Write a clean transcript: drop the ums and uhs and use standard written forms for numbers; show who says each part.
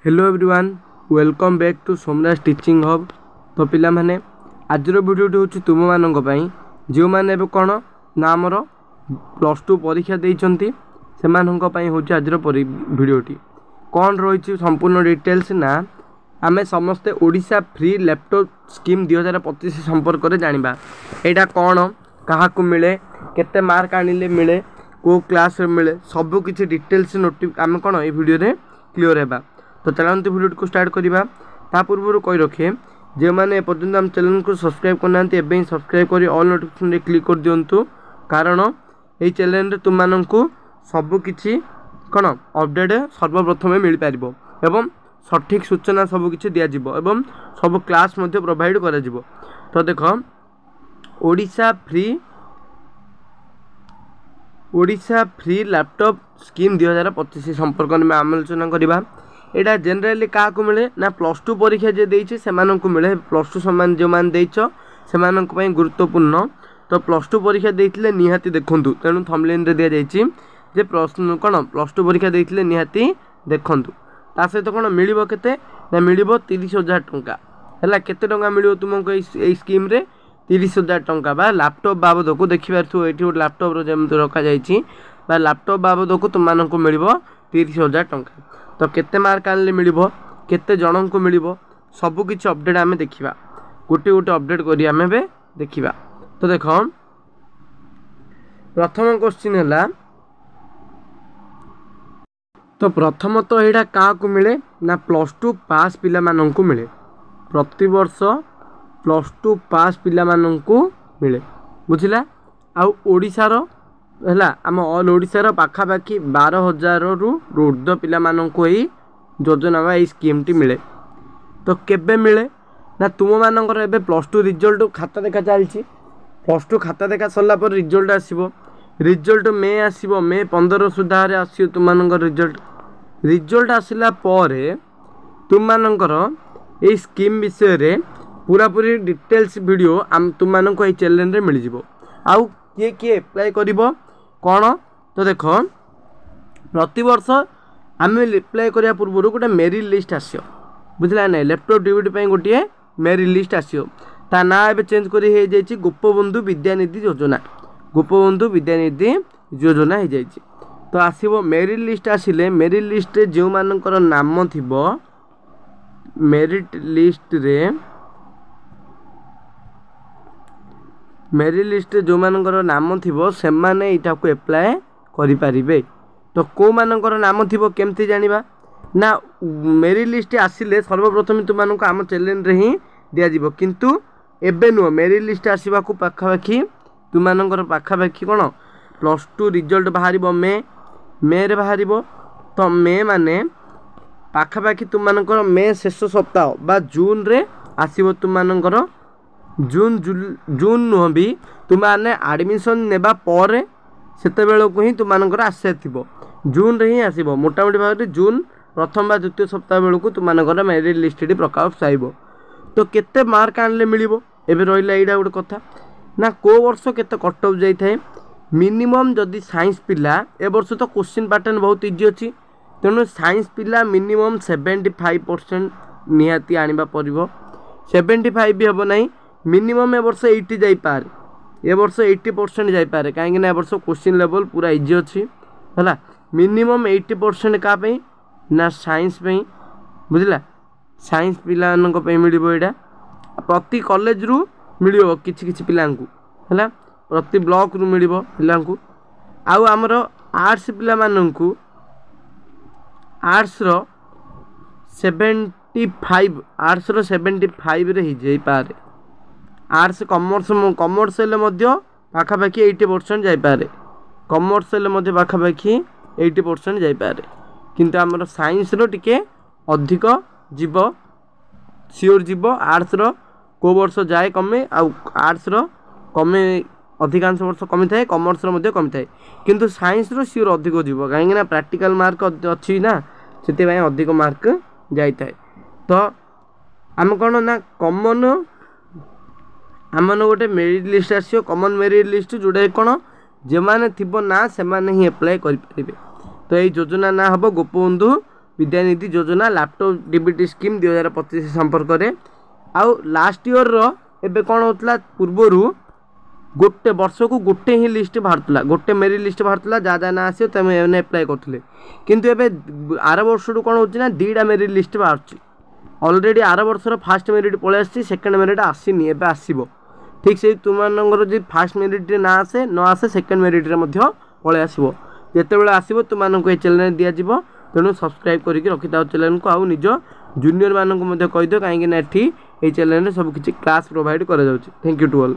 Speaker 1: Hello everyone welcome back to Somraj teaching hub. तो पिला माने आज भिडियोटी हूँ तुम मानक जो मैंने कौन ना आमर प्लस टू परीक्षा देइचंती से हूँ आज भिडियोटी कौन रही संपूर्ण डिटेल्स ना आमे समस्ते ओडिशा फ्री लैपटॉप स्कीम 2025 संपर्क में जानिबा। एटा कौन क्या मिले केते मार्क आनिले मिले को क्लास मिले सब किसी डिटेल्स नोटि आम कौन ये वीडियो रे क्लियर हेबा। तो चलते वीडियो को स्टार्ट करवा ता पूर्व कही रखे जो मैंने पर्यटन आम चैनल को सब्सक्राइब करना एवं सब्सक्राइब कर ऑल नोटिफिकेशन क्लिक कर दिंतु कारण ये चैनल तुम मानू सबकि कौन अपडेट सर्वप्रथम मिल पार एवं सठिक सूचना सबकि दिज्व एवं सब क्लास प्रोवाइड कर। तो देख ओडिशा फ्री लैपटॉप स्कीम 2025 संपर्क में आलोचना करवा। यहाँ जेनराली क्या मिले ना प्लस टू परीक्षा जे देइछे से मिले प्लस टू सामान जो मैंने देइछ से गुरुत्वपूर्ण। तो प्लस टू परीक्षा देइथिले निहाती देखंतु तेणु थंबनेल रे दिया जाइछि जे प्रश्न कौन प्लस टू परीक्षा देइथिले निहाती देखंतु। ता सहित कौन मिलिबो केते ना मिलिबो 30,000 टंका हैला। केते टंका मिलिबो तुमको ए स्कीम रे 30,000 टंका बा लैपटॉप बाबद को देखि पारथु एठी गोटे लैपटॉप रो जेमति रखा जाइछि बा लैपटॉप बाबद को तुमको मिलिबो 30,000 टंका। तो केते मार्क आनले मिलिबो केते जणन को मिलिबो सब किछि अपडेट आमे देखिबा गोटे गोटे अपडेट करी आमे बे देखिबा। तो देखो प्रथम क्वेश्चन हैला तो प्रथम तो यहाँ क्या मिले ना प्लस टू पास पिला मानन को मिले प्रति वर्ष प्लस टू पास पिला मानन को मिले बुझिला। आउ ओडिसा रो हैला आम ऑल ओडिसा रो पाखापाखि 12,000 रु ऊर्ध्व पिला मानन को ही योजना बा स्कीम टी मिले। तो केबे मिले ना तुम मानकर एबे प्लस टू रिजल्ट खाता देखा चलछि प्लस टू खाता देखा सरला पर रिजल्ट आसीबो रिजल्ट मे आसीबो मे 15 सुधा रे आसीयो तुम मानकर रिजल्ट आसिला परे तुम मानकर ए स्कीम विषय रे पूरा पूरी डिटेल्स वीडियो आम तुम मानक ए चैनल रे मिल जिवो। आउ किए किए अप्लाई करिवो कौन तो देख प्रति वर्ष आम अप्लाई करिया पूर्व गोटे मेरिट लिस्ट आसियो बुझला ना लैपटॉप ड्यूटी गोटे मेरिट लिस्ट आसियो ता ना एबे चेंज करी हे जाइछि गोपबंधु विद्यानिधि योजना गोपबंधु विद्यानिधि योजना हो जाइछि। तो आसीबो मेरिट लिस्ट आसिले मेरिट लिस्ट रे जो मानकर नाम थिबो मेरिट लिस्ट जो मानकर नाम थिबो से माने इटा को अप्लाई करि परिबे। तो को मानकर नाम थिबो केमति जानिबा ना मेरिट लिस्ट आसिले सर्वप्रथम तुम मानक आम चैनल रे ही दिया जिवो किंतु एबे नो मेरिट लिस्ट आसीबा को पाखापाखि तुम मानकर पाखापाखि कोन प्लस टू रिजल्ट बाहरिबो मे रे बाहरिबो। तो मे माने पाखापाखि तुम मानकर मे शेष सप्ताह बा जून रे आसीबो तुम मानकर जून नुह भी तुम मैंने एडमिशन नेबा पर सेते बेल को ही तुम मानकर आसे थिबो जून रे ही आसीबो मोटामोटी भाव जून प्रथम बा द्वितीय सप्ताह बेल को तुम मानकर मेरिट लिस्ट प्रकाश पाइबो। तो केते मार्क आनले मिलिबो एबे रहिला एडा गोटे कथा ना को वर्ष केते कट ऑफ जाई थाए मिनिमम जदि साइंस पिला ए वर्ष तो क्वेश्चन पैटर्न बहुत इजी अछि तेणु साइंस पिला मिनिमम 75% निहाती आनिबा परिबो 75 भी हबो नाही मिनिमम ए वर्ष 80 जाई पार ए वर्ष 80% जाई पारे काहे ना ए वर्ष क्वेश्चन लेवल पूरा इजी अछि हला मिनिमम 80% का पई ना साइंस पई बुझला साइंस पिला नक पई मिलिबो एडा प्रति कॉलेज रु मिलिबो किछि किछि पिलांकु हला प्रति ब्लॉक रु मिलिबो पिलांकु। आउ हमर आर्ट्स पिला माननकु आर्ट्स रो 75 आर्ट्स रो 75 रे हि जाई पारे आर्ट्स कॉमर्स पाखापाखि 80% जाई पारे कॉमर्स पाखापाखि 80% जाई पारे किंतु आमर साइंस रो टिके अधिक जीव सियोर जीव आर्ट्स रो को वर्ष जाए कमे आर्ट्स रो कमे अधिकांश वर्ष कमी थाए कॉमर्स रो मध्ये कमी थाए किंतु साइंस रो सियोर अधिक जीव कहीं ना प्रैक्टिकल मार्क अच्छी ना से अधिक मार्क जाई थाए। तो आम कौन ना कॉमन आमन गोटे merit list आसियो common merit list जोड़े कौन जो मैंने थी ना से ही अप्लाई करें। तो ये योजना ना हम गोपबंधु विद्यानिधि योजना लैपटॉप डीबीटी स्कीम 2025 संपर्क में आउ लास्ट ईयर एबे कौन होता पूर्वर गोटे वर्ष को गोटे ही लिस्ट बाहर गोटे मेरिट लिस्ट बाहर जहाँ जहाँ ना आसो तुम एप्लाय करते किंतु एबे आर वर्ष कौन होना दीटा मेरिट लिस्ट बाहर ऑलरेडी आर वर्षर फास्ट मेरिट पलि आसी सेकेंड मेरिट आसीनी एबे आसीबो ठीक से तुमर जो फास्ट मेरिट ना आसे न आसे सेकेंड मेरिट पलि आसो जिते आसो तुमको ये चैनल दिज्व तेणु सब्सक्राइब करके रखी था चैनल को आउ निज जूनियर मानक कहीदिव कहीं ये चैनल सब किसी क्लास प्रोवाइड करा जाउछि। Thank you to all.